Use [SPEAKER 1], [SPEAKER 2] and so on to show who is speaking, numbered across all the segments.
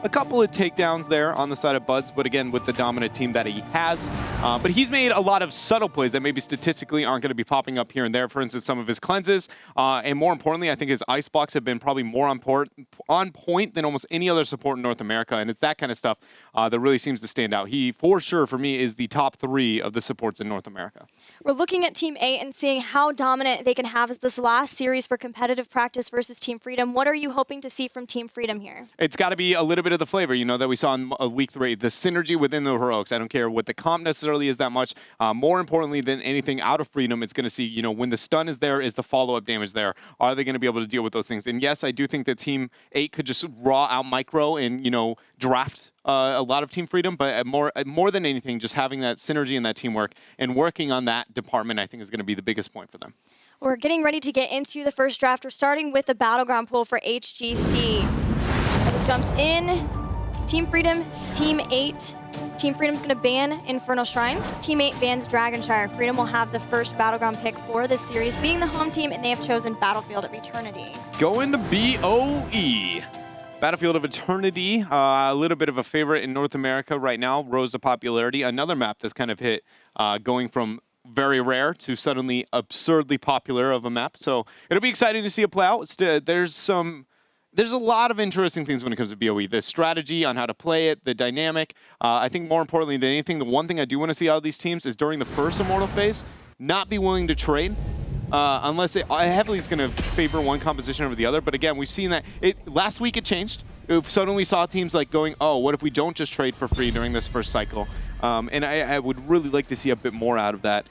[SPEAKER 1] a couple of takedowns there on the side of Buds, but again, with the dominant team that he has. But he's made a lot of subtle plays that maybe statistically aren't going to be popping up here and there. For instance, some of his cleanses. And more importantly, I think his ice blocks have been probably more on point than almost any other support in North America. And it's that kind of stuff that really seems to stand out. He, for sure, for me, is the top 3 of the supports in North America.
[SPEAKER 2] We're looking at Team 8 and seeing how dominant they can have as this last series for competitive practice versus Team Freedom. What are you hoping to see from Team Freedom here?
[SPEAKER 1] It's got to be a little bit of the flavor, that we saw in week 3, the synergy within the heroics. I don't care what the comp necessarily is that much. More importantly than anything out of Freedom, it's going to see, when the stun is there, is the follow-up damage there? Are they going to be able to deal with those things? And yes, I do think that Team 8 could just raw out micro and, draft a lot of Team Freedom, but more than anything, just having that synergy and that teamwork and working on that department, I think, is going to be the biggest point for them.
[SPEAKER 2] We're getting ready to get into the first draft. We're starting with the Battleground pool for HGC. It jumps in. Team Freedom, Team 8. Team Freedom's going to ban Infernal Shrines. Team 8 bans Dragonshire. Freedom will have the first Battleground pick for this series, being the home team, and they have chosen Battlefield of Eternity.
[SPEAKER 1] Going to BOE. Battlefield of Eternity, a little bit of a favorite in North America right now, rose to popularity. Another map that's kind of hit, going from very rare to suddenly absurdly popular of a map. So it'll be exciting to see it play out. There's a lot of interesting things when it comes to BOE. The strategy on how to play it, the dynamic. I think more importantly than anything, the one thing I do want to see out of these teams is during the first Immortal phase, not be willing to trade. Unless it heavily is going to favor one composition over the other. But again, we've seen that last week it changed. Suddenly we saw teams like going, oh, what if we don't just trade for free during this first cycle? And I would really like to see a bit more out of that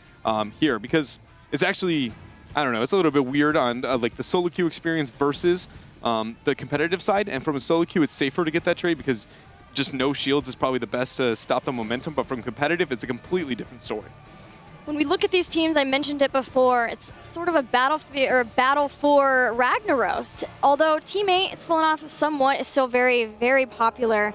[SPEAKER 1] here, because it's actually, I don't know, it's a little bit weird on like the solo queue experience versus the competitive side. And from a solo queue, it's safer to get that trade because just no shields is probably the best to stop the momentum. But from competitive, it's a completely different story.
[SPEAKER 2] When we look at these teams, I mentioned it before, it's sort of a battle for Ragnaros. Although Team 8, it's fallen off somewhat, is still very, very popular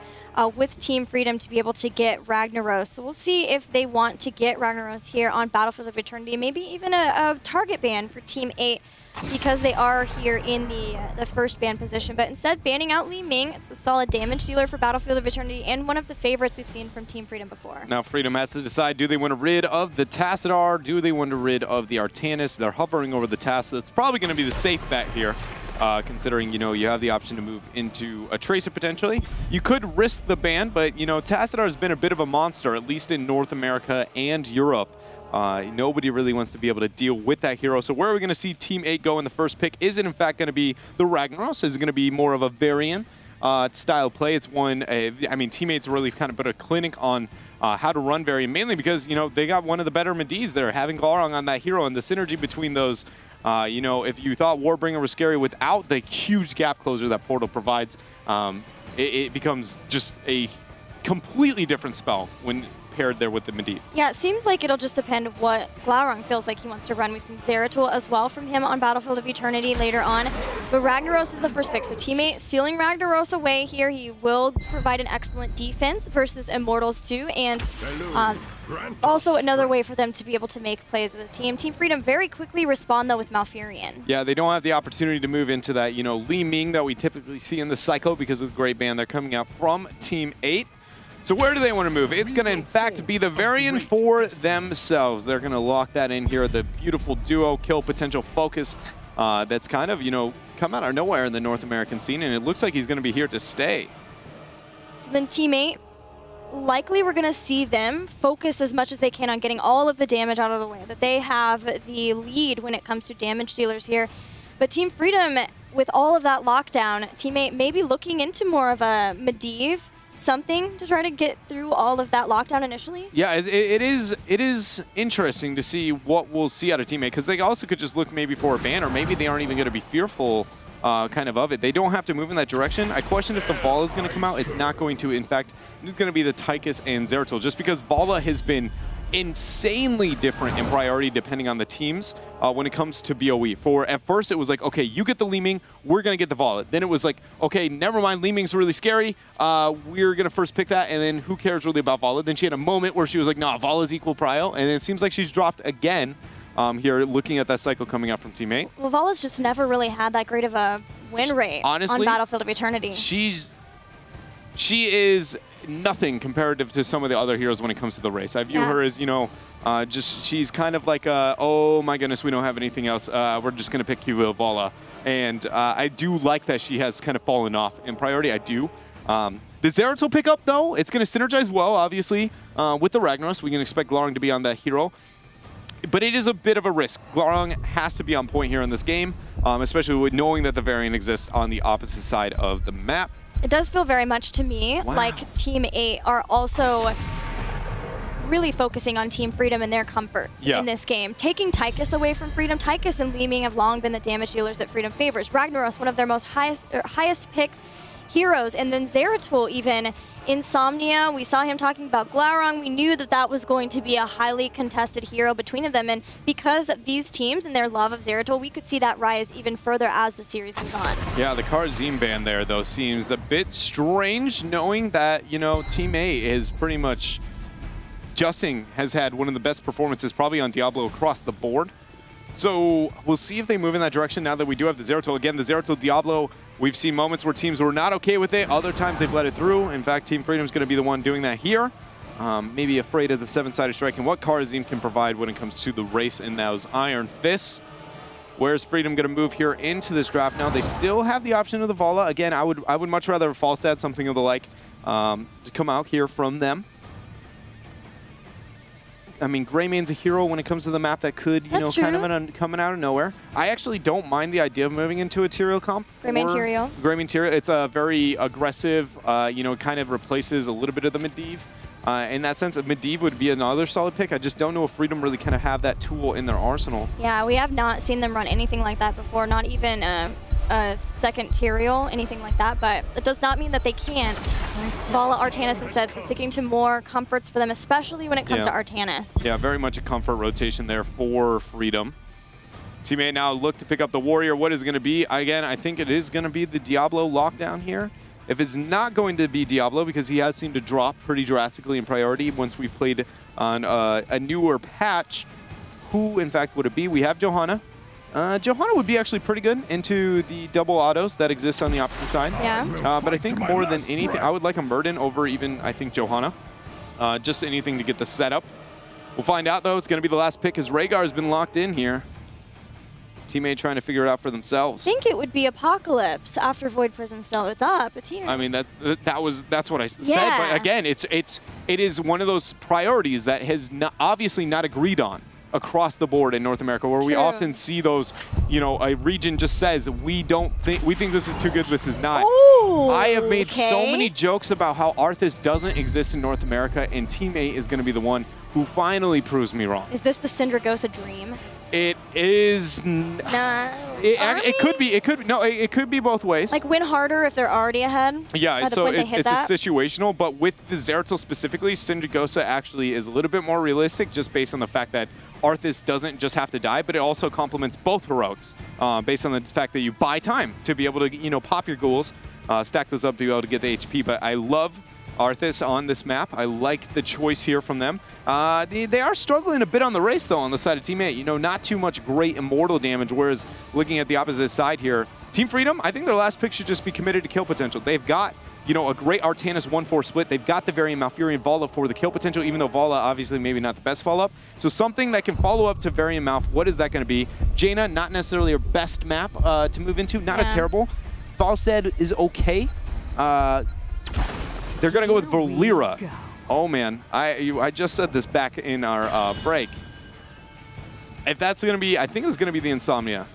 [SPEAKER 2] with Team Freedom to be able to get Ragnaros. So we'll see if they want to get Ragnaros here on Battlefield of Eternity, maybe even a target ban for Team 8, because they are here in the first ban position. But instead, banning out Li Ming, it's a solid damage dealer for Battlefield of Eternity and one of the favorites we've seen from Team Freedom before.
[SPEAKER 1] Now Freedom has to decide, do they want to rid of the Tassadar? Do they want to rid of the Artanis? They're hovering over the Tass. That's probably going to be the safe bet here, considering, you have the option to move into a Tracer potentially. You could risk the ban, but, Tassadar has been a bit of a monster, at least in North America and Europe. Nobody really wants to be able to deal with that hero. So where are we going to see Team 8 go in the first pick? Is it in fact going to be the Ragnaros? Is it going to be more of a variant style play? It's one, I mean, Team 8's really kind of put a clinic on how to run variant, mainly because, they got one of the better Medivhs there, having Glarong on that hero, and the synergy between those, if you thought Warbringer was scary without the huge gap closer that Portal provides, it becomes just a completely different spell when paired there with the Medivh.
[SPEAKER 2] Yeah, it seems like it'll just depend what Glaurung feels like he wants to run. We've seen Zeratul as well from him on Battlefield of Eternity later on. But Ragnaros is the first pick, so Team 8 stealing Ragnaros away here. He will provide an excellent defense versus Immortals too, and also another way for them to be able to make plays as a team. Team Freedom very quickly respond though with Malfurion.
[SPEAKER 1] Yeah, they don't have the opportunity to move into that, Li Ming that we typically see in the cycle because of the great ban they're coming out from Team 8. So where do they want to move? It's going to, in fact, be the variant for themselves. They're going to lock that in here. The beautiful duo kill potential focus that's kind of, come out of nowhere in the North American scene, and it looks like he's going to be here to stay.
[SPEAKER 2] So then Team 8, likely we're going to see them focus as much as they can on getting all of the damage out of the way, that they have the lead when it comes to damage dealers here. But Team Freedom, with all of that lockdown, Team 8 may be looking into more of a Medivh, something to try to get through all of that lockdown initially?
[SPEAKER 1] Yeah, it is interesting to see what we'll see out of Team 8, because they also could just look maybe for a ban, or maybe they aren't even going to be fearful kind of it. They don't have to move in that direction. I question if the Vala is going to come out. It's not going to. In fact, it's going to be the Tychus and Zeratul, just because Vala has been insanely different in priority depending on the teams when it comes to BOE. At first it was like, okay, you get the Li Ming, we're gonna get the Vala. Then it was like, okay, never mind, Li Ming's really scary, we're gonna first pick that, and then who cares really about Vala? Then she had a moment where she was like, nah, Vala's equal prio, and it seems like she's dropped again here, looking at that cycle coming out from Team 8.
[SPEAKER 2] Well, Vala's just never really had that great of a win rate,
[SPEAKER 1] honestly,
[SPEAKER 2] on Battlefield of Eternity.
[SPEAKER 1] She's she is nothing comparative to some of the other heroes when it comes to the race. I view her as, she's kind of like, oh my goodness, we don't have anything else. We're just going to pick Q Vala. And I do like that she has kind of fallen off in priority. I do. The Zeratul pickup, though, it's going to synergize well, obviously, with the Ragnaros. We can expect Glaurung to be on that hero. But it is a bit of a risk. Glaurung has to be on point here in this game, especially with knowing that the variant exists on the opposite side of the map.
[SPEAKER 2] It does feel very much to me like Team 8 are also really focusing on Team Freedom and their comforts in this game. Taking Tychus away from Freedom. Tychus and Li Ming have long been the damage dealers that Freedom favors. Ragnaros, one of their most highest picked heroes, and then Zeratul even. Insomnia, we saw him talking about Glaurung. We knew that that was going to be a highly contested hero between them, and because of these teams and their love of Zeratul, we could see that rise even further as the series goes on. Yeah,
[SPEAKER 1] the Karazim ban there, though, seems a bit strange, knowing that, Team A is pretty much... Justing has had one of the best performances probably on Diablo across the board. So we'll see if they move in that direction now that we do have the Zeratul. Again, the Zeratul Diablo, we've seen moments where teams were not okay with it. Other times they've let it through. In fact, Team Freedom's going to be the one doing that here. Maybe afraid of the 7-sided strike and what Karazim can provide when it comes to the race in those Iron Fists. Where's Freedom going to move here into this draft now? They still have the option of the Vala. Again, I would much rather a Falstad, something of the like, to come out here from them. I mean, Greymane's a hero when it comes to the map that could, kind of coming out of nowhere. I actually don't mind the idea of moving into a Tyrael comp.
[SPEAKER 2] Greymane Tyrael.
[SPEAKER 1] Greymane Tyrael. It's a very aggressive, kind of replaces a little bit of the Medivh. In that sense, a Medivh would be another solid pick. I just don't know if Freedom really kind of have that tool in their arsenal. Yeah,
[SPEAKER 2] we have not seen them run anything like that before, not even a second Tyrael, anything like that, but it does not mean that they can't follow Artanis instead, so sticking to more comforts for them, especially when it comes to Artanis.
[SPEAKER 1] Yeah, very much a comfort rotation there for Freedom. Teammate now look to pick up the Warrior. What is it going to be? Again, I think it is going to be the Diablo lockdown here. If it's not going to be Diablo, because he has seemed to drop pretty drastically in priority once we played on a newer patch, who in fact would it be? We have Johanna. Johanna would be actually pretty good into the double autos that exist on the opposite side.
[SPEAKER 2] Yeah.
[SPEAKER 1] But I think more than anything, I would like a Murden over even, I think, Johanna. Just anything to get the setup. We'll find out, though. It's going to be the last pick as Rhaegar's been locked in here. Teammate trying to figure it out for themselves.
[SPEAKER 2] I think it would be Apocalypse after Void Prison still. It's up. It's here.
[SPEAKER 1] I mean, that's what I said. But again, it is one of those priorities that has obviously not agreed on across the board in North America, where we often see those, a region just says, we think this is too good, this is not.
[SPEAKER 2] Ooh,
[SPEAKER 1] I have made so many jokes about how Arthas doesn't exist in North America, and Team 8 is going to be the one who finally proves me wrong.
[SPEAKER 2] Is this the Syndragosa dream?
[SPEAKER 1] It is. It could be. It could. No. It could be both ways.
[SPEAKER 2] Like win harder if they're already ahead.
[SPEAKER 1] Yeah. So it's a situational, but with the Zeratul specifically, Syndragosa actually is a little bit more realistic, just based on the fact that Arthas doesn't just have to die, but it also complements both heroics, based on the fact that you buy time to be able to pop your ghouls, stack those up to be able to get the HP. But I love Arthas on this map. I like the choice here from them. They are struggling a bit on the race, though, on the side of Team 8. Not too much great immortal damage, whereas looking at the opposite side here, Team Freedom, I think their last pick should just be committed to kill potential. They've got, a great Artanis 1-4 split. They've got the Varian Malfurion Vala for the kill potential, even though Vala obviously maybe not the best follow-up. So something that can follow up to Varian Malf, what is that going to be? Jaina, not necessarily our best map to move into, not a terrible. Falstad is okay. They're going to go with Valeera. Oh, man. I just said this back in our break. If that's going to be, I think it's going to be the Insomnia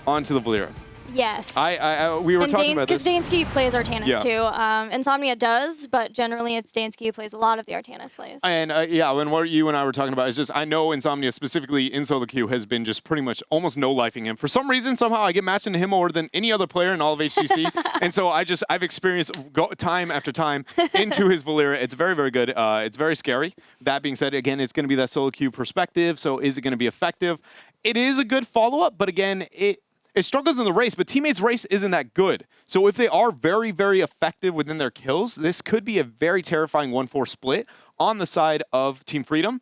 [SPEAKER 1] onto the Valeera.
[SPEAKER 2] Yes.
[SPEAKER 1] We were talking about this.
[SPEAKER 2] Because Dansky plays Artanis too. Insomnia does, but generally it's Dansky who plays a lot of the Artanis plays.
[SPEAKER 1] And when what you and I were talking about is just, I know Insomnia specifically in solo queue has been just pretty much almost no-lifing him. For some reason, somehow I get matched into him more than any other player in all of HGC. And so I've experienced time after time into his Valeera. It's very, very good. It's very scary. That being said, again, it's going to be that solo queue perspective. So is it going to be effective? It is a good follow-up, but again, it struggles in the race, but Teammates' race isn't that good. So if they are very, very effective within their kills, this could be a very terrifying 1-4 split on the side of Team Freedom.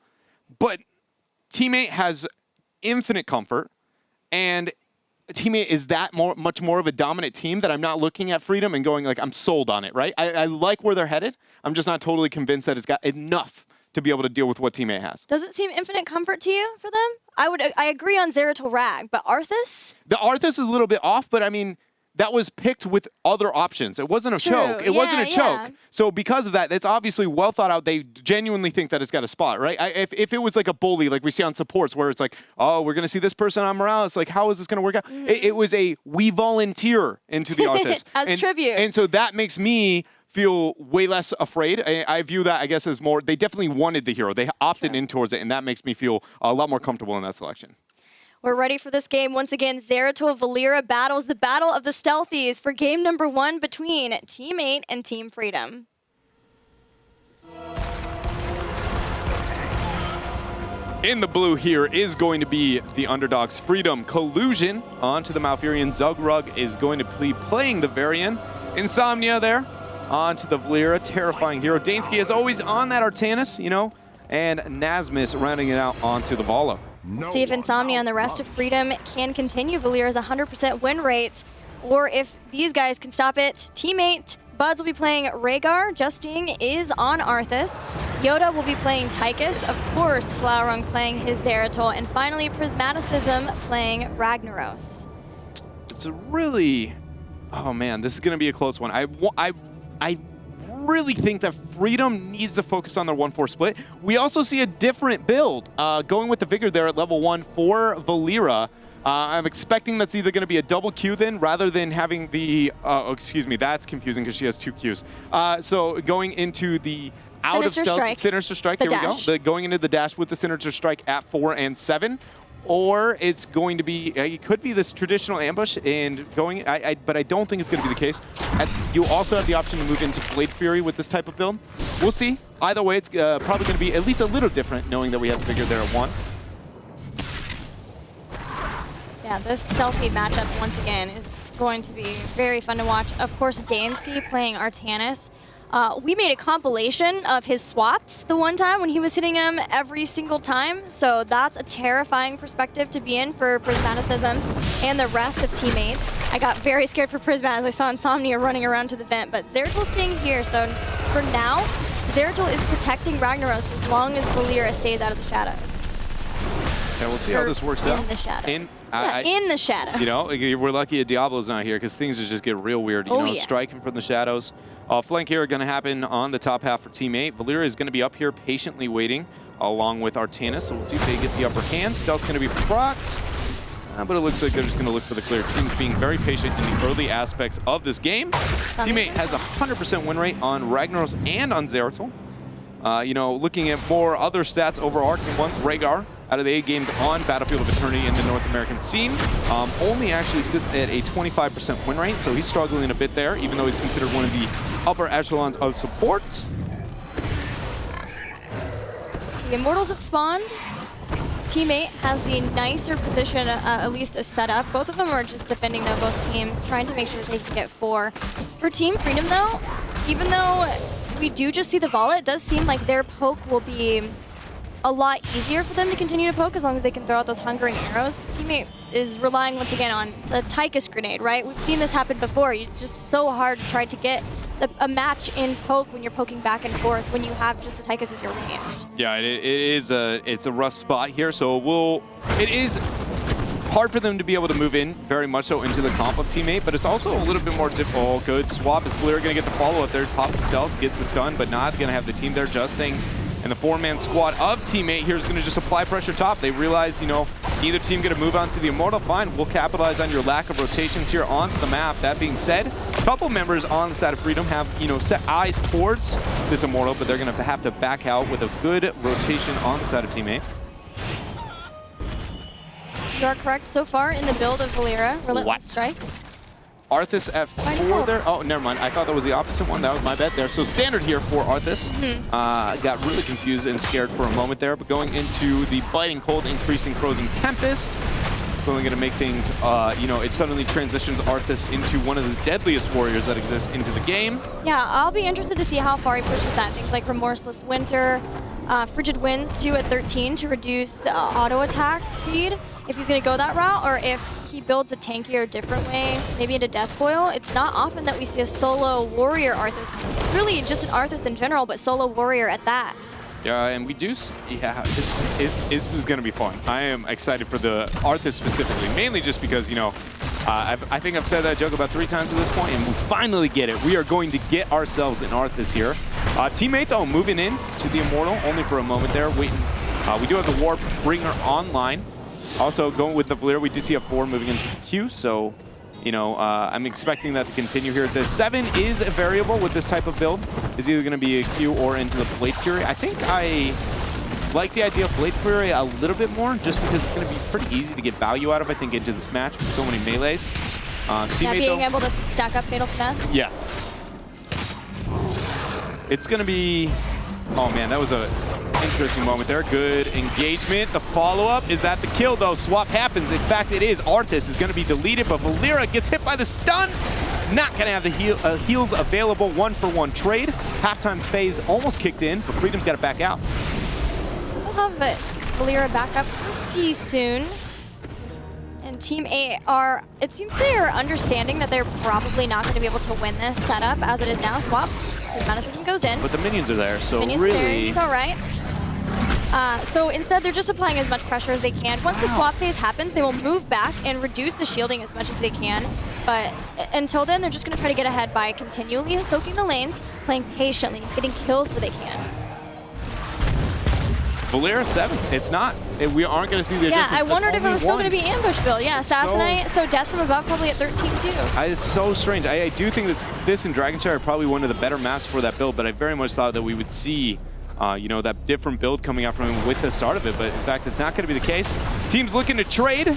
[SPEAKER 1] But Teammate has infinite comfort, and Teammate is that much more of a dominant team that I'm not looking at Freedom and going like, I'm sold on it, right? I like where they're headed. I'm just not totally convinced that it's got enough to be able to deal with what Teammate has.
[SPEAKER 2] Does it seem infinite comfort to you for them? I agree on Zeratul Rag, but Arthas?
[SPEAKER 1] The Arthas is a little bit off, but I mean, that was picked with other options. It wasn't a choke. It wasn't a choke. So because of that, it's obviously well thought out. They genuinely think that it's got a spot, right? If it was like a bully, like we see on supports, where it's like, oh, we're going to see this person on morale. It's like, how is this going to work out? It was a we volunteer into the Arthas.
[SPEAKER 2] As tribute.
[SPEAKER 1] And so that makes me feel way less afraid. I view that, I guess, as more, they definitely wanted the hero. They opted in towards it, and that makes me feel a lot more comfortable in that selection.
[SPEAKER 2] We're ready for this game. Once again, Zeratul Valeera battles the Battle of the Stealthies for game number 1 between Team 8 and Team Freedom.
[SPEAKER 1] In the blue here is going to be the underdogs Freedom. Collusion onto the Malfurion. Zugrug is going to be playing the Varian. Insomnia there onto the Valeera. Terrifying hero. Dansky is always on that Artanis, you know, and Nasmus rounding it out onto the Vala.
[SPEAKER 2] See if Insomnia and the rest of Freedom can continue Valeera's 100% win rate, or if these guys can stop it. Teammate Buds will be playing Rhaegar. Justine is on Arthas. Yoda will be playing Tychus. Of course, Flowerung playing his Zeratul. And finally, Prismaticism playing Ragnaros.
[SPEAKER 1] It's a really... Oh, man, this is going to be a close one. I really think that Freedom needs to focus on their 1-4 split. We also see a different build going with the Vigor there at level 1 for Valeera. I'm expecting that's either going to be a double Q then, rather than having the, excuse me, that's confusing because she has 2 Qs. So going into the out
[SPEAKER 2] Sinister
[SPEAKER 1] of stealth,
[SPEAKER 2] Strike.
[SPEAKER 1] Sinister Strike,
[SPEAKER 2] The
[SPEAKER 1] here
[SPEAKER 2] dash.
[SPEAKER 1] we go. Going into the dash with the Sinister Strike at 4 and 7. Or it's going to be, it could be this traditional ambush and going, but I don't think it's going to be the case. You also have the option to move into Blade Fury with this type of build. We'll see. Either way, it's probably going to be at least a little different, knowing that we have the Vigor there at 1.
[SPEAKER 2] Yeah, this stealthy matchup, once again, is going to be very fun to watch. Of course, Dansky playing Artanis. We made a compilation of his swaps the one time when he was hitting him every single time, so that's a terrifying perspective to be in for Prismaticism and the rest of Team 8. I got very scared for Prismat as I saw Insomnia running around to the vent, but Zeratul's staying here, so for now, Zeratul is protecting Ragnaros as long as Valeera stays out of the shadows.
[SPEAKER 1] Yeah, we'll see how this works out.
[SPEAKER 2] In the shadows.
[SPEAKER 1] In
[SPEAKER 2] the shadows.
[SPEAKER 1] You know, we're lucky that Diablo's not here because things just get real weird. You know, striking from the shadows. Flank here going to happen on the top half for Team 8. Valeera is going to be up here patiently waiting along with Artanis. So we'll see if they get the upper hand. Stealth's going to be procced. But it looks like they're just going to look for the clear. Team's being very patient in the early aspects of this game. Team 8 has a 100% win rate on Ragnaros and on Zeratul. You know, looking at more other stats over Arcane ones, Rhaegar, out of the 8 games on Battlefield of Eternity in the North American scene, only actually sits at a 25% win rate, so he's struggling a bit there, even though he's considered one of the upper echelons of support.
[SPEAKER 2] The Immortals have spawned. Team 8 has the nicer position, at least a setup. Both of them are just defending though, both teams, trying to make sure that they can get 4. For Team Freedom though, even though we do just see the Vala, it does seem like their poke will be a lot easier for them to continue to poke as long as they can throw out those hungering arrows, because Teammate is relying once again on the Tychus grenade, right? We've seen this happen before. It's just so hard to try to get a match in poke when you're poking back and forth when you have just a Tychus as your range. Yeah,
[SPEAKER 1] it's a rough spot here, so it is hard for them to be able to move in very much so into the comp of Team 8, but it's also a little bit more difficult. Oh, good swap. Is Valeera going to get the follow-up there? Pops the stealth, gets the stun, but not going to have the team there justing. And the 4-man squad of Team 8 here is going to just apply pressure top. They realize, you know, neither team going to move on to the Immortal. Fine, we'll capitalize on your lack of rotations here onto the map. That being said, a couple members on the side of Freedom have, you know, set eyes towards this Immortal, but they're going to have to back out with a good rotation on the side of Team 8.
[SPEAKER 2] You are correct so far in the build of Valeera. Relentless strikes.
[SPEAKER 1] Arthas at 4 there. Oh, never mind. I thought that was the opposite one. That was my bet there. So standard here for Arthas. Got really confused and scared for a moment there, but going into the Biting Cold, increasing Frozen Tempest. It's only going to make things, you know, it suddenly transitions Arthas into one of the deadliest warriors that exists into the game.
[SPEAKER 2] Yeah, I'll be interested to see how far he pushes that. Things like Remorseless Winter, Frigid Winds too at 13 to reduce auto attack speed. if he's going to go that route or if he builds a tankier, different way, maybe into Death Coil. It's not often that we see a solo warrior Arthas. Really, just an Arthas in general, but solo warrior at that.
[SPEAKER 1] Yeah, and we do, this is going to be fun. I am excited for the Arthas specifically, mainly just because, you know, I think I've said that joke about 3 times at this point, and we finally get it. We are going to get ourselves an Arthas here. Teammate, though, moving in to the Immortal, only for a moment there, waiting. We do have the Warp Bringer online. Also, going with the Valeera, we do see a 4 moving into the queue, so, you know, I'm expecting that to continue here. The 7 is a variable with this type of build. It's either going to be a Q or into the Blade Fury. I think I like the idea of Blade Fury a little bit more, just because it's going to be pretty easy to get value out of, I think, into this match with so many melees.
[SPEAKER 2] Yeah, being able to stack up Fatal Finesse.
[SPEAKER 1] Yeah. It's going to be... Oh, man, that was a interesting moment there. Good engagement. The follow-up, is that the kill, though? Swap happens. In fact, it is. Arthas is going to be deleted, but Valeera gets hit by the stun. Not going to have the heals available. 1-for-1 trade. Halftime phase almost kicked in, but Freedom's got to back out.
[SPEAKER 2] We'll have Valeera back up pretty soon. And Team 8 are, it seems they are understanding that they're probably not going to be able to win this setup as it is now. Swap, his mana system goes in.
[SPEAKER 1] But the minions are there, so
[SPEAKER 2] minions
[SPEAKER 1] really...
[SPEAKER 2] are there, he's all right. So instead, they're just applying as much pressure as they can. Once the swap phase happens, they will move back and reduce the shielding as much as they can. But until then, they're just going to try to get ahead by continually soaking the lanes, playing patiently, getting kills where they can.
[SPEAKER 1] Valeera 7. It's not. We aren't going to see the adjustments.
[SPEAKER 2] Yeah, I wondered if it was still going to be ambush build. Yeah, Assassinate, so Death from Above probably at 13 too.
[SPEAKER 1] It's so strange. I do think this and Dragonshire are probably one of the better maps for that build, but I very much thought that we would see you know, that different build coming out from him with the start of it, but in fact, it's not going to be the case. Team's looking to trade.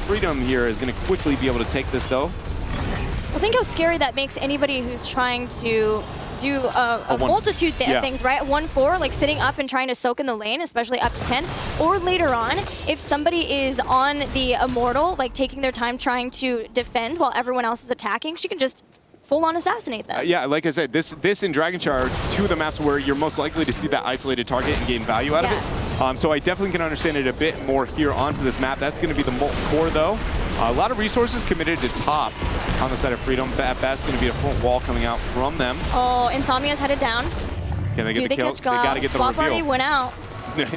[SPEAKER 1] Freedom here is going to quickly be able to take this, though.
[SPEAKER 2] Well, think how scary that makes anybody who's trying to do a multitude of things, right? 1-4, like sitting up and trying to soak in the lane, especially up to 10. Or later on, if somebody is on the Immortal, like taking their time trying to defend while everyone else is attacking, she can just full-on assassinate them.
[SPEAKER 1] Yeah, like I said, this and Dragonshire are 2 of the maps where you're most likely to see that isolated target and gain value out of it. So I definitely can understand it a bit more here onto this map. That's going to be the Molten Core, though. A lot of resources committed to top on the side of Freedom. At best, going to be a front wall coming out from them.
[SPEAKER 2] Oh, Insomnia's headed down.
[SPEAKER 1] Can they get the kill? They got to get the
[SPEAKER 2] Swap
[SPEAKER 1] reveal.
[SPEAKER 2] already went out.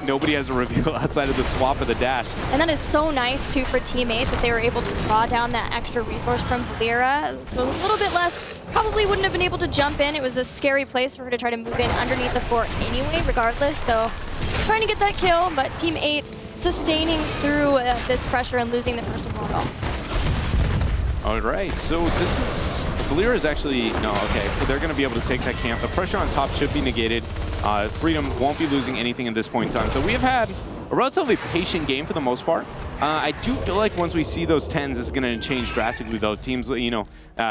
[SPEAKER 1] Nobody has a reveal outside of the swap or the dash.
[SPEAKER 2] And that is so nice, too, for teammates that they were able to draw down that extra resource from Valeera. So a little bit less. Probably wouldn't have been able to jump in. It was a scary place for her to try to move in underneath the fort anyway, regardless. So trying to get that kill, but Team 8 sustaining through this pressure and losing the first Immortal.
[SPEAKER 1] All right, so this is... Valeera is actually... No, okay. So they're going to be able to take that camp. The pressure on top should be negated. Freedom won't be losing anything at this point in time. So we have had a relatively patient game for the most part. I do feel like once we see those 10s, it's going to change drastically, though. Teams, you know,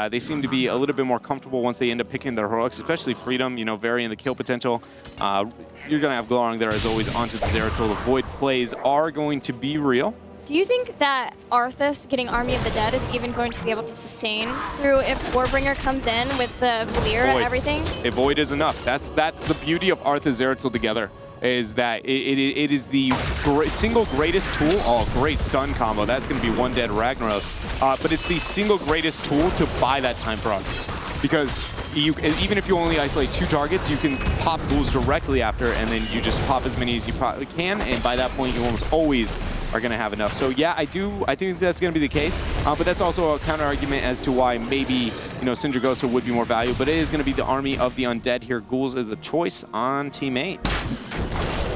[SPEAKER 1] they seem to be a little bit more comfortable once they end up picking their heroics, especially Freedom, you know, varying the kill potential. You're going to have Glowing there, as always, onto the Zeratul. The Void plays are going to be real.
[SPEAKER 2] Do you think that Arthas getting Army of the Dead is even going to be able to sustain through if Warbringer comes in with the Valeera and everything?
[SPEAKER 1] A Void is enough. That's the beauty of Arthas Zeratul together, is that it is the single greatest tool. Oh, great stun combo. That's going to be one dead Ragnaros. But it's the single greatest tool to buy that time for Arthas. Because even if you only isolate 2 targets, you can pop ghouls directly after, and then you just pop as many as you can, and by that point, you almost always are going to have enough. So yeah, I think that's going to be the case, but that's also a counter argument as to why maybe, you know, Sindragosa would be more value, but it is going to be the Army of the Undead here. Ghouls is the choice on Team 8.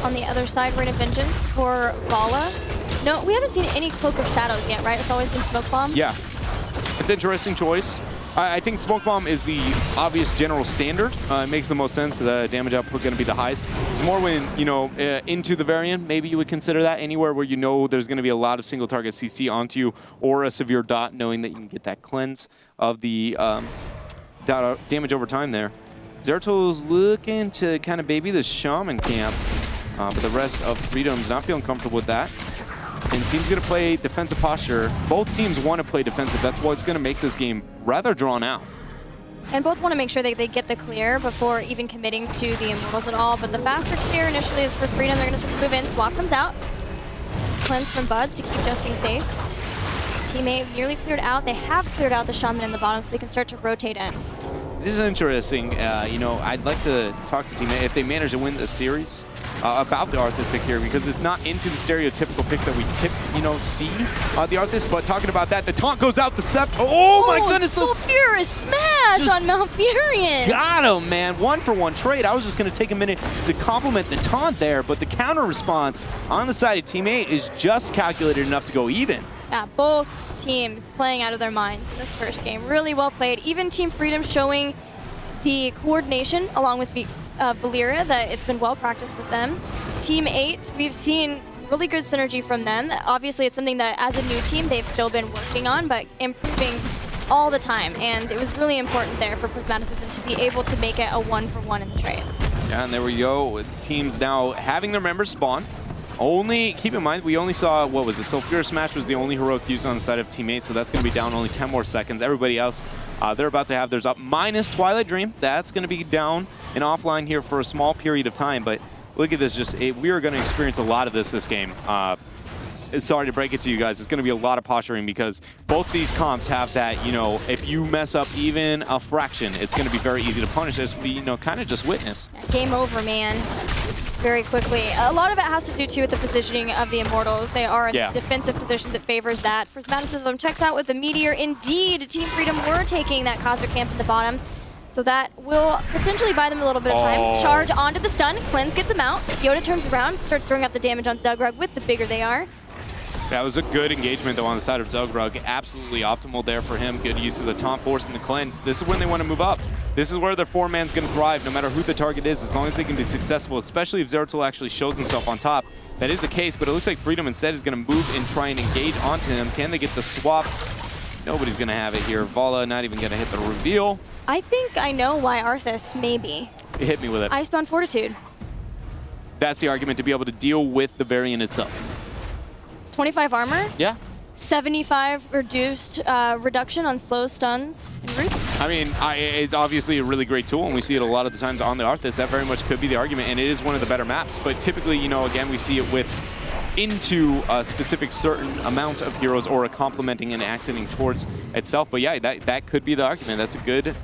[SPEAKER 2] On the other side, Rain of Vengeance for Vala. No, we haven't seen any Cloak of Shadows yet, right? It's always been Smoke Bomb. Yeah,
[SPEAKER 1] it's an interesting choice. I think Smoke Bomb is the obvious general standard. It makes the most sense. The damage output going to be the highest. It's more when, you know, into the variant, maybe you would consider that anywhere where you know there's going to be a lot of single target CC onto you, or a severe dot, knowing that you can get that cleanse of the damage over time there. Zeratul's looking to kind of baby the Shaman camp, but the rest of Freedom's not feeling comfortable with that. And team's going to play defensive posture. Both teams want to play defensive. That's what's going to make this game rather drawn out.
[SPEAKER 2] And both want to make sure that they get the clear before even committing to the Immortals at all. But the faster clear initially is for Freedom. They're going to move in. Swap comes out. cleanse from Buds to keep Justing safe. Teammate nearly cleared out. They have cleared out the Shaman in the bottom, so they can start to rotate in.
[SPEAKER 1] This is interesting. You know, I'd like to talk to teammate if they manage to win the series about the Arthas pick here, because it's not into the stereotypical picks that we see the Arthas. But talking about that, the taunt goes out, the Sept. Oh my goodness!
[SPEAKER 2] Sulfurous smash on Malfurion.
[SPEAKER 1] Got him, man. 1-for-1 trade. I was just going to take a minute to compliment the taunt there, but the counter response on the side of teammate is just calculated enough to go even.
[SPEAKER 2] Yeah, both teams playing out of their minds in this first game. Really well played. Even Team Freedom showing the coordination along with Valeria, that it's been well practiced with them. Team 8, we've seen really good synergy from them. Obviously, it's something that as a new team, they've still been working on, but improving all the time. And it was really important there for Prismaticism to be able to make it a 1-for-1 in the trades.
[SPEAKER 1] Yeah, and there we go. With teams now having their members spawn. Only, keep in mind, we only saw, what was it? Sulfurous Smash was the only heroic used on the side of teammates, so that's going to be down only 10 more seconds. Everybody else, they're about to have theirs up, minus Twilight Dream. That's going to be down and offline here for a small period of time, but look at this. We are going to experience a lot of this game. Sorry to break it to you guys, it's going to be a lot of posturing because both these comps have that, you know, if you mess up even a fraction, it's going to be very easy to punish, as we, you know, kind of just witness.
[SPEAKER 2] Game over, man. Very quickly. A lot of it has to do, too, with the positioning of the Immortals. They are in defensive positions that favors that. Prismaticism checks out with the Meteor. Indeed, Team Freedom were taking that Khazra camp at the bottom, so that will potentially buy them a little bit of time. Charge onto the stun. Cleanse gets him out. Yoda turns around, starts throwing out the damage on Zugrug with the bigger they are.
[SPEAKER 1] That was a good engagement, though, on the side of Zugrug. Absolutely optimal there for him. Good use of the taunt force and the cleanse. This is when they want to move up. This is where their 4-man's going to thrive, no matter who the target is, as long as they can be successful, especially if Zeratul actually shows himself on top. That is the case, but it looks like Freedom instead is going to move and try and engage onto him. Can they get the swap? Nobody's going to have it here. Vala not even going to hit the reveal.
[SPEAKER 2] I think I know why Arthas, maybe.
[SPEAKER 1] Hit me with it.
[SPEAKER 2] Icebound Fortitude.
[SPEAKER 1] That's the argument, to be able to deal with the variant itself.
[SPEAKER 2] 25 armor?
[SPEAKER 1] Yeah.
[SPEAKER 2] 75 reduced reduction on slow stuns and roots.
[SPEAKER 1] I mean, it's obviously a really great tool, and we see it a lot of the times on the Arthas. That very much could be the argument, and it is one of the better maps. But typically, you know, again, we see it with into a specific certain amount of heroes or a complementing and accenting towards itself. But yeah, that could be the argument. That's a good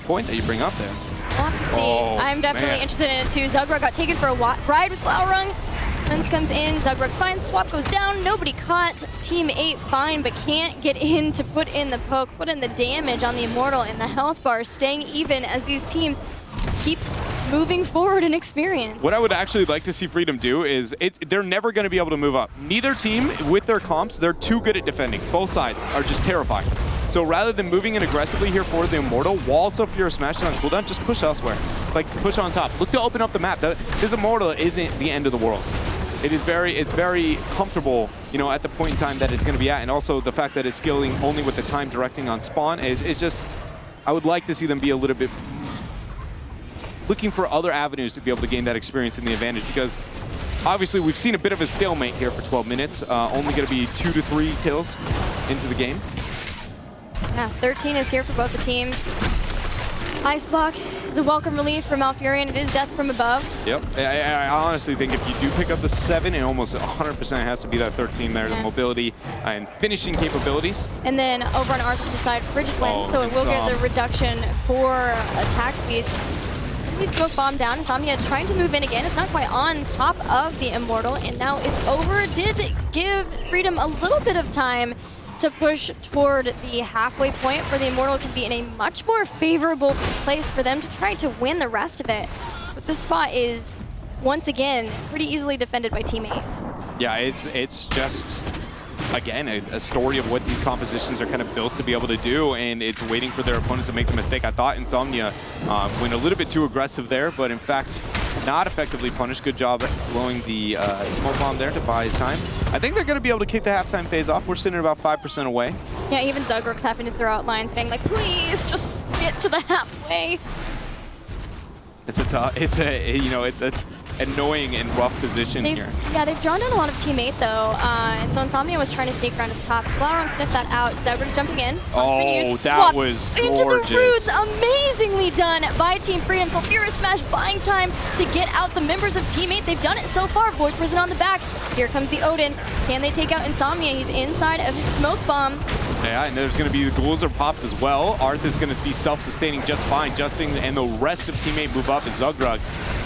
[SPEAKER 1] point that you bring up there.
[SPEAKER 2] We'll have to see. I'm definitely interested in it too. Zugrug got taken for a ride with Glaurung. Cleanse comes in, Zugrug's fine, swap goes down, nobody caught. Team 8 fine, but can't get in to put in the poke, put in the damage on the Immortal, and the health bar staying even as these teams keep moving forward in experience.
[SPEAKER 1] What I would actually like to see Freedom do is, they're never going to be able to move up. Neither team, with their comps, they're too good at defending. Both sides are just terrifying. So rather than moving in aggressively here for the Immortal, while Sulfurous Smash is on cooldown, just push elsewhere. Like, push on top. Look to open up the map. This Immortal isn't the end of the world. It's very comfortable, you know, at the point in time that it's going to be at, and also the fact that it's skilling only with the time directing on spawn is just, I would like to see them be a little bit looking for other avenues to be able to gain that experience and the advantage, because obviously we've seen a bit of a stalemate here for 12 minutes, only going to be 2 to 3 kills into the game.
[SPEAKER 2] Yeah, 13 is here for both the teams. Ice Block is a welcome relief for Malfurion. It is death from above.
[SPEAKER 1] Yep. I honestly think if you do pick up the 7, it almost 100% has to be that 13 there, the mobility and finishing capabilities.
[SPEAKER 2] And then over on Arthas' side, Frigid Wind, so it will get the reduction for attack speed. It's going to be Smoke Bomb down. Insomnia is trying to move in again. It's not quite on top of the Immortal, and now it's over. Did give Freedom a little bit of time to push toward the halfway point where the Immortal can be in a much more favorable place for them to try to win the rest of it. But this spot is, once again, pretty easily defended by Team 8.
[SPEAKER 1] Yeah, it's just, again, a story of what these compositions are kind of built to be able to do, and it's waiting for their opponents to make the mistake. I thought Insomnia went a little bit too aggressive there, but in fact, not effectively punished. Good job blowing the smoke bomb there to buy his time. I think they're going to be able to kick the halftime phase off. We're sitting at about 5% away.
[SPEAKER 2] Yeah, even Zugrug's having to throw out lines being like, please, just get to the halfway.
[SPEAKER 1] It's a annoying and rough position here.
[SPEAKER 2] Yeah, they've drawn down a lot of teammate though, and so Insomnia was trying to sneak around at the top. Glaurung sniffed that out. Zedward's jumping in.
[SPEAKER 1] Oh, that was gorgeous.
[SPEAKER 2] Into the roots, amazingly done by Team Freedom. Sulfurous Smash buying time to get out the members of teammate. They've done it so far. Void Prison on the back. Here comes the Odin. Can they take out Insomnia? He's inside of his smoke bomb.
[SPEAKER 1] Yeah, and there's going to be the ghouls are popped as well. Arth is going to be self-sustaining just fine. Justin and the rest of teammate move up, and Zugrug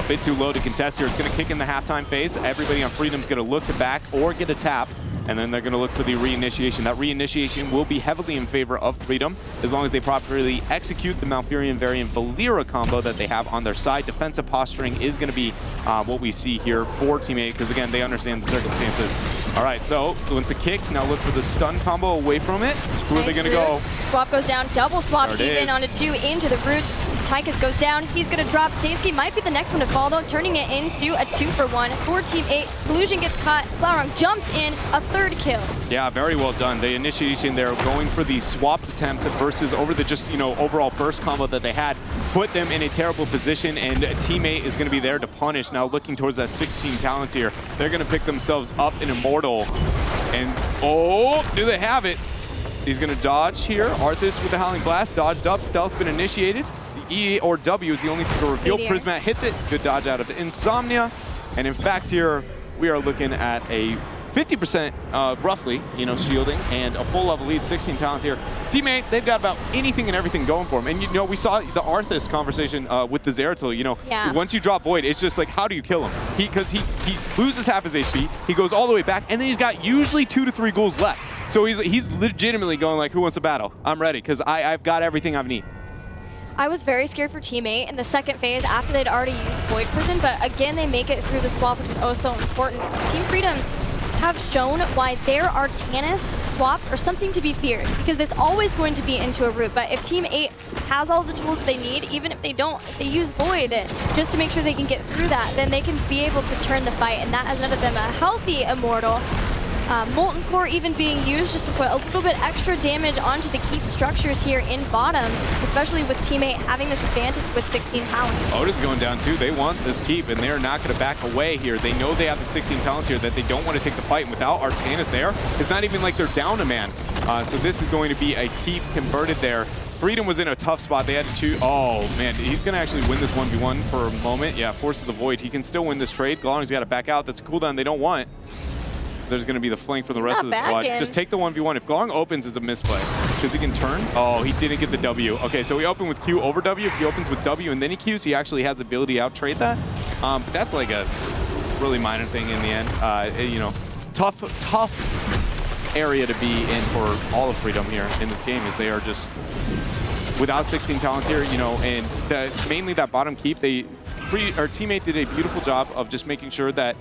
[SPEAKER 1] a bit too low to contest here. It's going to kick in the halftime phase. Everybody on Freedom's going to look to back or get a tap, and then they're going to look for the reinitiation. That reinitiation will be heavily in favor of Freedom as long as they properly execute the Malfurion variant Valera combo that they have on their side. Defensive posturing is going to be what we see here for teammate, because again, they understand the circumstances. All right, so once it kicks, now look for the stun combo away from it. Who are they going to go?
[SPEAKER 2] Swap goes down, double swap even on a 2 into the roots. Tychus goes down, he's going to drop. Dansky might be the next one to fall though, turning it into a 2-for-1 for Team 8. Collusion gets caught, Glaurung jumps in, a 3rd kill.
[SPEAKER 1] Yeah, very well done. The initiation there, going for the swapped attempt versus over the just, overall burst combo that they had, put them in a terrible position, and a teammate is going to be there to punish. Now looking towards that 16 talent here, they're going to pick themselves up an Immortal. And, oh, do they have it? He's going to dodge here. Arthas with the Howling Blast, dodged up, stealth's been initiated. E or W is the only thing to reveal. Prismat hits it. Good dodge out of Insomnia. And in fact here, we are looking at a 50% roughly, shielding and a full level lead, 16 talents here. Teammate, they've got about anything and everything going for them. And we saw the Arthas conversation with the Zeratul, once you drop Void, it's just like, how do you kill him? Because he loses half his HP, he goes all the way back, and then he's got usually 2 to 3 ghouls left. So he's legitimately going like, who wants to battle? I'm ready, because I've got everything I need.
[SPEAKER 2] I was very scared for teammate in the second phase after they'd already used Void Prison, but again, they make it through the swap, which is oh so important. Team Freedom have shown why their Artanis swaps are something to be feared, because it's always going to be into a root. But if Team 8 has all the tools they need, even if they don't, if they use Void just to make sure they can get through that, then they can be able to turn the fight, and that has netted them a healthy Immortal. Molten Core even being used just to put a little bit extra damage onto the keep structures here in bottom, especially with teammate having this advantage with 16 talents.
[SPEAKER 1] Oda's going down too. They want this keep, and they're not going to back away here. They know they have the 16 talents here, that they don't want to take the fight. And without Artanis there, it's not even like they're down a man. So this is going to be a keep converted there. Freedom was in a tough spot. They had to choose. Oh, man, he's going to actually win this 1v1 for a moment. Yeah, forces the Void. He can still win this trade. Glaurung's got to back out. That's a cooldown they don't want. There's going to be the flank for the rest of the squad. Just take the 1v1. If Glaurung opens, it's a misplay because he can turn. Oh, he didn't get the W. Okay, so he opened with Q over W. If he opens with W and then he Qs, he actually has the ability to out-trade that. That's like a really minor thing in the end. Tough area to be in for all of Freedom here in this game, is they are just without 16 talents here, and mainly that bottom keep. Our teammate did a beautiful job of just making sure that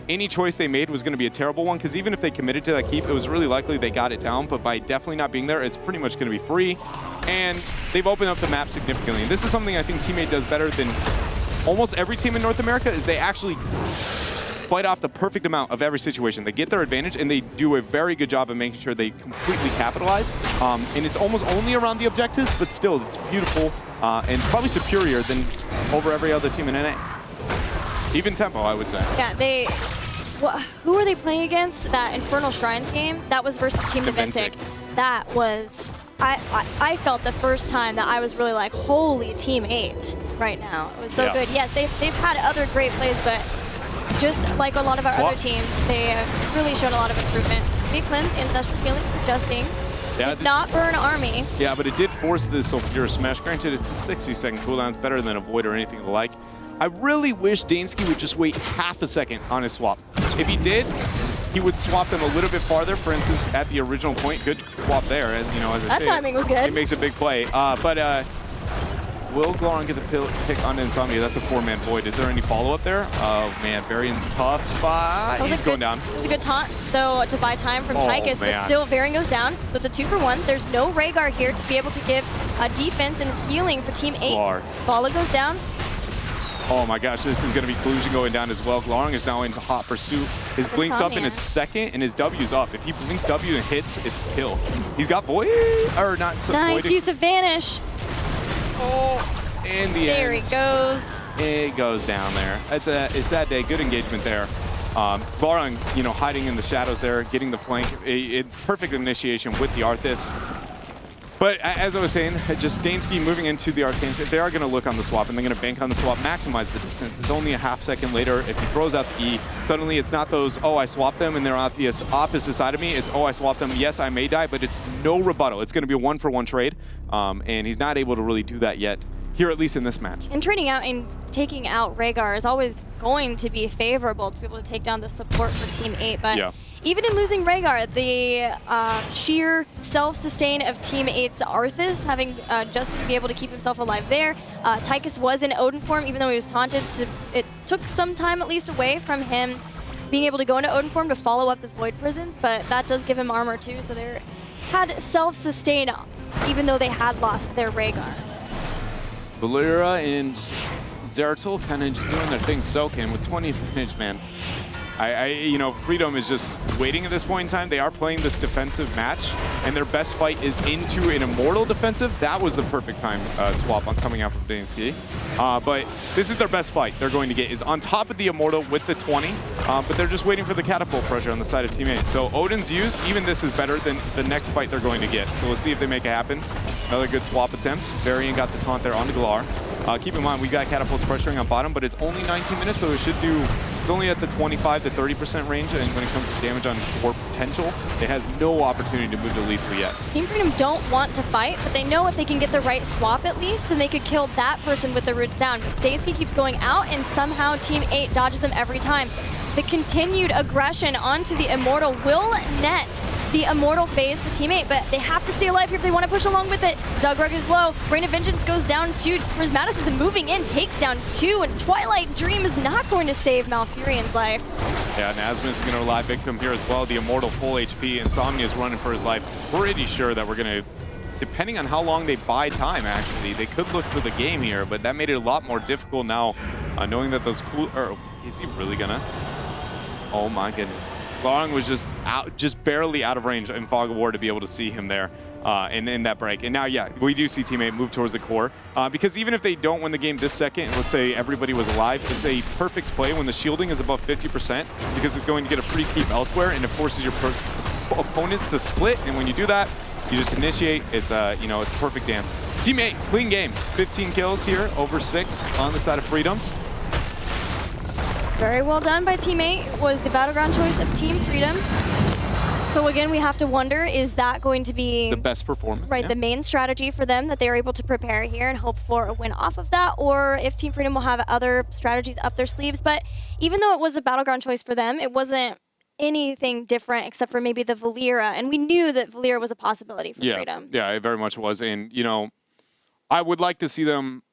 [SPEAKER 1] any choice they made was going to be a terrible one, because even if they committed to that keep, it was really likely they got it down, but by definitely not being there, it's pretty much going to be free, and they've opened up the map significantly. And this is something I think teammate does better than almost every team in North America, is they actually fight off the perfect amount of every situation. They get their advantage, and they do a very good job of making sure they completely capitalize, and it's almost only around the objectives, but still, it's beautiful, and probably superior than over every other team in NA. Even tempo, I would say. Yeah, who were they playing against? That Infernal Shrines game? That was versus Team Naventic. That was, I felt the first time that I was really like, holy Team 8 right now. It was so good. Yes, they've had other great plays, but just like a lot of our other teams, they have really shown a lot of improvement. Big cleanse, Ancestral Healing for Justing. Yeah, did not burn Army. Yeah, but it did force the Sulfurous Smash. Granted, it's a 60-second cooldown. It's better than a Void or anything like. I really wish Dansky would just wait half a second on his swap. If he did, he would swap them a little bit farther. For instance, at the original point, good swap there. As I say,
[SPEAKER 2] timing was good.
[SPEAKER 1] It makes a big play. Will Glaurung get the pick on Insomnia? That's a 4-man Void. Is there any follow-up there? Oh, man, Varian's tough spot. He's going down. It was a good taunt, so to buy time from Tychus, but still Varian goes down. So it's a 2-for-1. There's no Rhaegar here to be able to give defense and healing for Team 8. Bala goes down. Oh my gosh, this is going to be collusion going down as well. Glaurung is now in hot pursuit. His blink's up in a second, and his W's up. If he blinks W and hits, it's kill. He's got Void, or not.
[SPEAKER 2] Nice use of Vanish.
[SPEAKER 1] Oh, in the
[SPEAKER 2] There
[SPEAKER 1] end,
[SPEAKER 2] he goes.
[SPEAKER 1] it goes down there. It's a sad day. Good engagement there. Varung, you know, hiding in the shadows there, getting the flank. Perfect initiation with the Arthas. But as I was saying, just Dansky moving into the Arcanes, they are going to look on the swap, and they're going to bank on the swap, maximize the distance. It's only a half second later. If he throws out the E, suddenly it's not those, oh, I swapped them, and they're on the opposite side of me. It's, oh, I swapped them. Yes, I may die, but it's no rebuttal. It's going to be a one-for-one trade, and he's not able to really do that yet, here at least in this match.
[SPEAKER 2] And trading out and taking out Rhaegar is always going to be favorable to be able to take down the support for Team 8, but
[SPEAKER 1] Yeah.
[SPEAKER 2] even in losing Rhaegar, the sheer self-sustain of Team 8's Arthas, having Justin be able to keep himself alive there. Tychus was in Odin form, even though he was taunted. It took some time at least away from him being able to go into Odin form to follow up the Void Prisons, but that does give him armor too, so they had self-sustain even though they had lost their Rhaegar.
[SPEAKER 1] Valeera and Zeratul kind of just doing their thing, soaking with 20 advantage, man. You know, Freedom is just waiting at this point in time. They are playing this defensive match, and their best fight is into an Immortal defensive. That was the perfect time swap on coming out from Dansky. But this is their best fight they're going to get, is on top of the Immortal with the 20, but they're just waiting for the catapult pressure on the side of Team 8. So Odin's used, even this is better than the next fight they're going to get. So let's see if they make it happen. Another good swap attempt. Varian got the taunt there onto Galar. Keep in mind, we got catapults pressuring on bottom, but it's only 19 minutes, so it should do. It's only at the 25 to 30% range, and when it comes to damage on core potential, it has no opportunity to move to lethal yet.
[SPEAKER 2] Team Freedom don't want to fight, but they know if they can get the right swap at least, then they could kill that person with the roots down. Dansky keeps going out, and somehow Team 8 dodges them every time. The continued aggression onto the Immortal will net the Immortal phase for Team 8, but they have to stay alive here if they want to push along with it. Zugbrug is low. Rain of Vengeance goes down 2. Prismaticist moving in, takes down 2, and Twilight Dream is not going to save Malfurion's life.
[SPEAKER 1] Yeah, Nazmus is going to rely victim here as well. The Immortal full HP. Insomnia is running for his life. Pretty sure that we're going to, depending on how long they buy time, actually, they could look for the game here, but that made it a lot more difficult now, knowing that those cool... Or is he really going to? Oh my goodness. Long was just out, just barely out of range in Fog of War to be able to see him there in that break. And now, yeah, we do see Team 8 move towards the core. Because even if they don't win the game this second, let's say everybody was alive, it's a perfect play when the shielding is above 50% because it's going to get a free keep elsewhere, and it forces your opponents to split. And when you do that, you just initiate. It's you know, it's a perfect dance. Team 8, clean game. 15 kills here, over 6 on the side of Freedoms.
[SPEAKER 2] Very well done by Team 8 was the battleground choice of Team Freedom. So again, we have to wonder, is that going to be
[SPEAKER 1] the best performance?
[SPEAKER 2] Right,
[SPEAKER 1] yeah.
[SPEAKER 2] the main strategy for them that they're able to prepare here and hope for a win off of that, or if Team Freedom will have other strategies up their sleeves. But even though it was a battleground choice for them, it wasn't anything different except for maybe the Valeera, and we knew that Valeera was a possibility for Freedom.
[SPEAKER 1] Yeah, it very much was. And, you know, I would like to see them...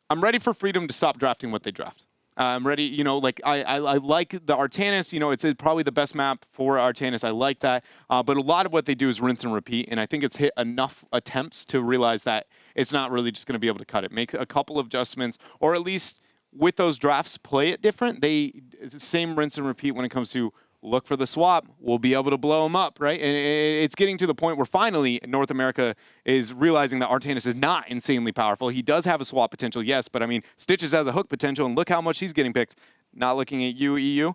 [SPEAKER 1] I'm ready for Freedom to stop drafting what they draft. I'm ready, you know, like I like the Artanis, you know, it's probably the best map for Artanis. I like that. But a lot of what they do is rinse and repeat. And I think it's hit enough attempts to realize that it's not really just going to be able to cut it. Make a couple of adjustments, or at least with those drafts, play it different. It's the same rinse and repeat when it comes to look for the swap. We'll be able to blow them up, right? And it's getting to the point where finally North America is realizing that Artanis is not insanely powerful. He does have a swap potential, yes, but I mean, Stitches has a hook potential, and look how much he's getting picked. Not looking at you, EU,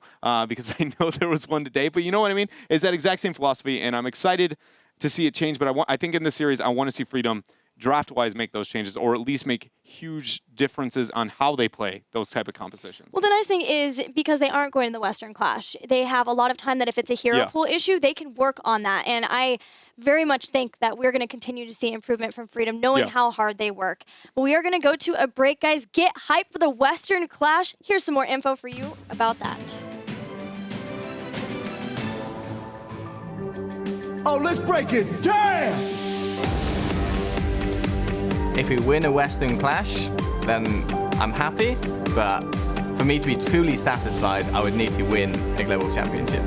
[SPEAKER 1] because I know there was one today, but you know what I mean? It's that exact same philosophy, and I'm excited to see it change, but I think in this series, I want to see Freedom draft-wise make those changes, or at least make huge differences on how they play those type of compositions.
[SPEAKER 2] Well, the nice thing is, because they aren't going to the Western Clash, they have a lot of time that if it's a hero pool issue, they can work on that. And I very much think that we're going to continue to see improvement from Freedom, knowing how hard they work. But we are going to go to a break, guys. Get hyped for the Western Clash. Here's some more info for you about that.
[SPEAKER 3] Oh, let's break it. Damn!
[SPEAKER 4] If we win a Western Clash, then I'm happy, but for me to be truly satisfied, I would need to win a global championship.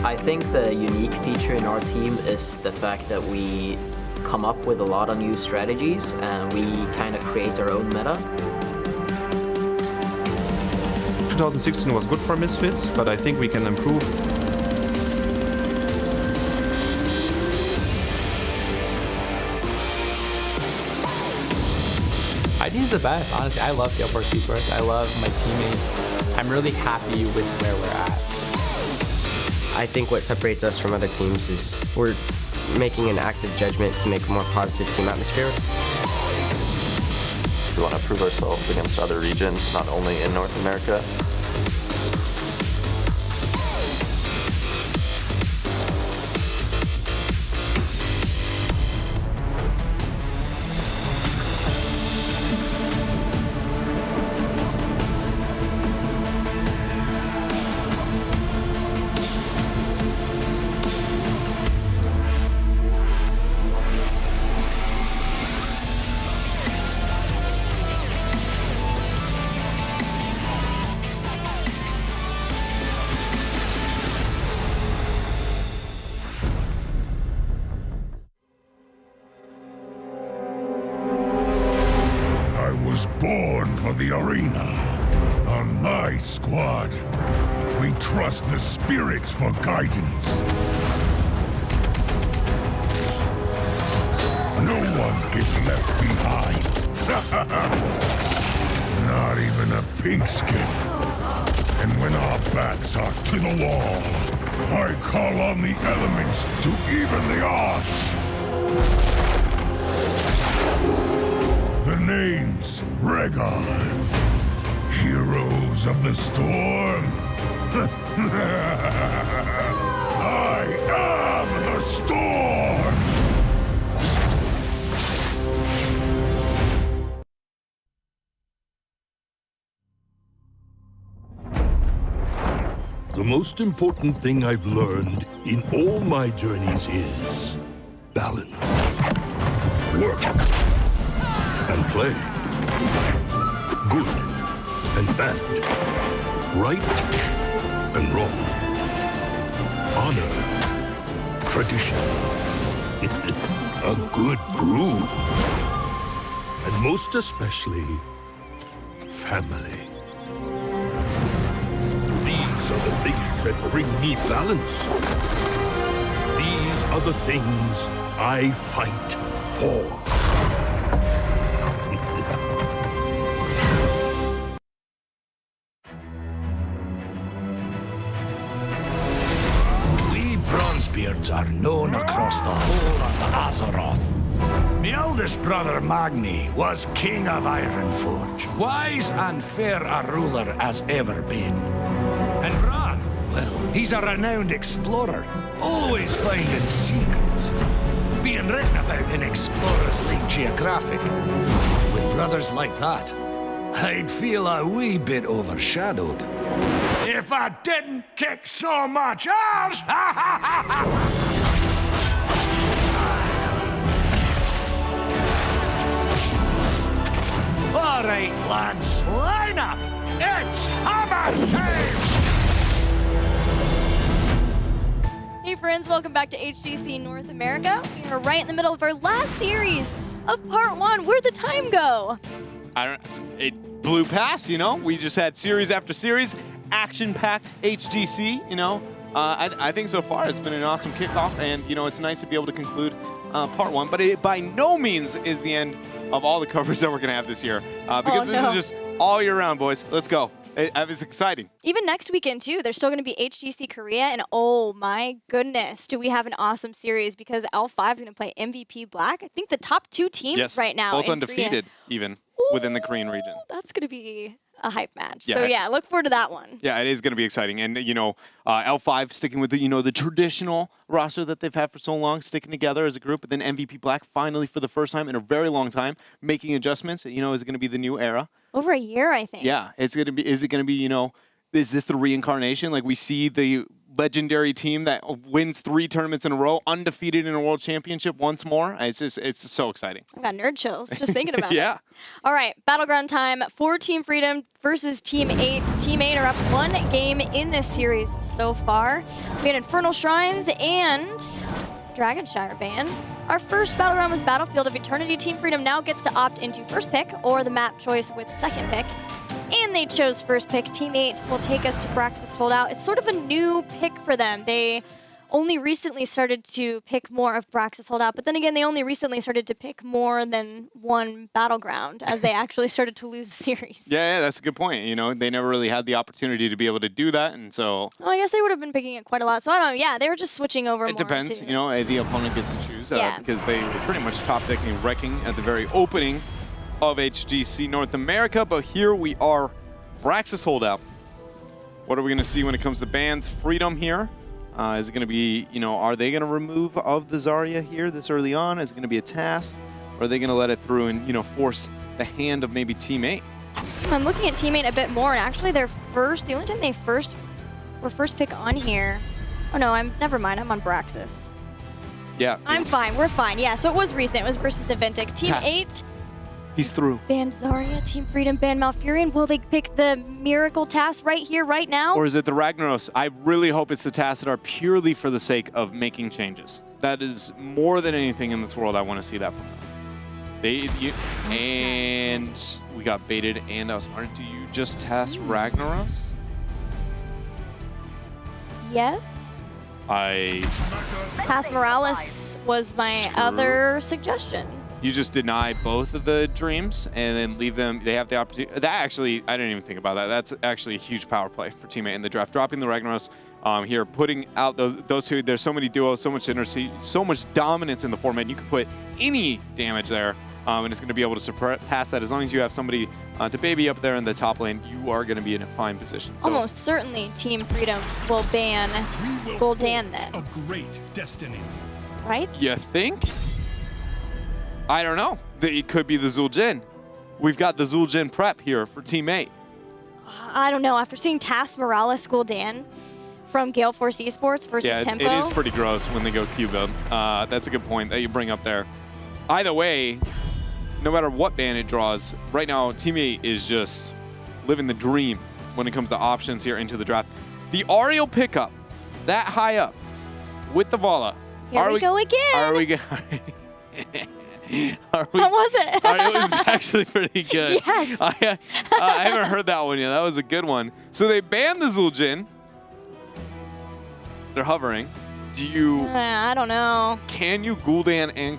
[SPEAKER 5] I think the unique feature in our team is the fact that we come up with a lot of new strategies and we kind of create our own meta.
[SPEAKER 6] 2016 was good for Misfits, but I think we can improve.
[SPEAKER 7] the best, honestly. I love Gale Force Esports. I love my teammates. I'm really happy with where we're at.
[SPEAKER 8] I think what separates us from other teams is we're making an active judgment to make a more positive team atmosphere.
[SPEAKER 9] We want to prove ourselves against other regions, not only in North America.
[SPEAKER 3] Born for the arena. On my squad, we trust the spirits for guidance. No one gets left behind. Not even a pink skin. And when our backs are to the wall, I call on the elements to even the odds. The name's Rhaegar. Heroes of the Storm. I am the Storm!
[SPEAKER 10] The most important thing I've learned in all my journeys is balance. Work and play. Good and bad. Right and wrong. Honor. Tradition. A good brew. And most especially, family. These are the things that bring me balance. These are the things I fight for.
[SPEAKER 3] Bronzebeards are known across the whole of Azeroth. My eldest brother Magni was king of Ironforge, wise and fair a ruler as ever been. And Bran, well, he's a renowned explorer, always finding secrets. Being written about in Explorers League Geographic. With brothers like that, I'd feel a wee bit overshadowed. If I didn't kick so much ass! All right, lads, line up! It's hammer time!
[SPEAKER 2] Hey friends, welcome back to HGC North America. We are right in the middle of our last series of part 1. Where'd the time go?
[SPEAKER 1] It blew past, you know? We just had series after series, action-packed HGC, you know? I think so far it's been an awesome kickoff, and, you know, it's nice to be able to conclude part 1, but it by no means is the end of all the coverage that we're going to have this year, because this is just all year round, boys. Let's go. It's exciting.
[SPEAKER 2] Even next weekend, too, there's still going to be HGC Korea, and oh my goodness, do we have an awesome series, because L5 is going to play MVP Black. I think the top 2 teams right now
[SPEAKER 1] both
[SPEAKER 2] in
[SPEAKER 1] undefeated,
[SPEAKER 2] Korea.
[SPEAKER 1] even, within the Korean region.
[SPEAKER 2] That's going to be a hype match.
[SPEAKER 1] Yeah.
[SPEAKER 2] So yeah, look forward to that one.
[SPEAKER 1] Yeah, it is going to be exciting. And, you know, L5 sticking with the, you know, the traditional roster that they've had for so long, sticking together as a group. But then MVP Black finally, for the first time in a very long time, making adjustments. You know, is it going to be the new era?
[SPEAKER 2] Over a year, I think.
[SPEAKER 1] Yeah, it's going to be. Is it going to be, you know, is this the reincarnation? Like, we see the legendary team that wins 3 tournaments in a row, undefeated in a world championship once more. It's so exciting.
[SPEAKER 2] I got nerd chills just thinking about
[SPEAKER 1] yeah.
[SPEAKER 2] it. All right, Battleground time for Team Freedom versus Team 8. Team 8 are up 1 game in this series so far. We had Infernal Shrines and Dragonshire Band. Our first Battleground was Battlefield of Eternity. Team Freedom now gets to opt into first pick or the map choice with second pick. And they chose first pick. Team 8 will take us to Braxis Holdout. It's sort of a new pick for them. They only recently started to pick more of Braxis Holdout, but then again, they only recently started to pick more than one battleground as they actually started to lose the series.
[SPEAKER 1] Yeah, that's a good point. You know, they never really had the opportunity to be able to do that, and so
[SPEAKER 2] Well, I guess they would have been picking it quite a lot. So I don't know. Yeah, they were just switching over more.
[SPEAKER 1] it depends.
[SPEAKER 2] To,
[SPEAKER 1] You know, the opponent gets to choose
[SPEAKER 2] Yeah.
[SPEAKER 1] because they were pretty much top decking wrecking at the very opening of HGC North America. But here we are, Braxis Holdout. What are we going to see when it comes to bans? Freedom here. Is it going to be, you know, are they going to remove of the Zarya here this early on? Is it going to be a task? Or are they going to let it through and, you know, force the hand of maybe Team 8?
[SPEAKER 2] I'm looking at Team 8 a bit more, and actually the only time they were first pick on here. Oh no, never mind, I'm on Braxis.
[SPEAKER 1] Yeah.
[SPEAKER 2] I'm fine, we're fine. Yeah, so it was recent, it was versus Deventic. Team
[SPEAKER 1] Tess.
[SPEAKER 2] 8
[SPEAKER 1] He's through.
[SPEAKER 2] banned Zarya, Team Freedom banned Malfurion. Will they pick the Miracle task right here, right now?
[SPEAKER 1] Or is it the Ragnaros? I really hope it's the tasks that are purely for the sake of making changes. That is more than anything in this world I want to see that from them. And we got baited and I was smart. Do you just task Ragnaros?
[SPEAKER 2] Yes. Task Morales was my other suggestion.
[SPEAKER 1] You just deny both of the dreams and then leave them. They have the opportunity. That actually, I didn't even think about that. That's actually a huge power play for teammate in the draft. Dropping the Ragnaros here, putting out those two. There's so many duos, so much synergy, so much dominance in the format. You can put any damage there, and it's going to be able to surpass that. As long as you have somebody to baby up there in the top lane, you are going to be in a fine position. So,
[SPEAKER 2] Almost certainly Team Freedom will ban Gul'dan then.
[SPEAKER 10] A great destiny.
[SPEAKER 2] Right?
[SPEAKER 1] you think? I don't know. It could be the Zul'jin. We've got the Zul'jin prep here for Team 8.
[SPEAKER 2] I don't know. After seeing Task Morales Gul'dan from Gale Force Esports versus
[SPEAKER 1] Yeah,
[SPEAKER 2] Tempo.
[SPEAKER 1] it is pretty gross when they go Q build. That's a good point that you bring up there. Either way, no matter what ban it draws, right now Team 8 is just living the dream when it comes to options here into the draft. The Ariel pickup, that high up with the Vala.
[SPEAKER 2] Here we go again.
[SPEAKER 1] Are we going?
[SPEAKER 2] What was it?
[SPEAKER 1] It was actually pretty good.
[SPEAKER 2] Yes.
[SPEAKER 1] I haven't heard that one yet. That was a good one. So they banned the Zul'jin. They're hovering. Do you?
[SPEAKER 2] I don't know.
[SPEAKER 1] Can you Gul'dan and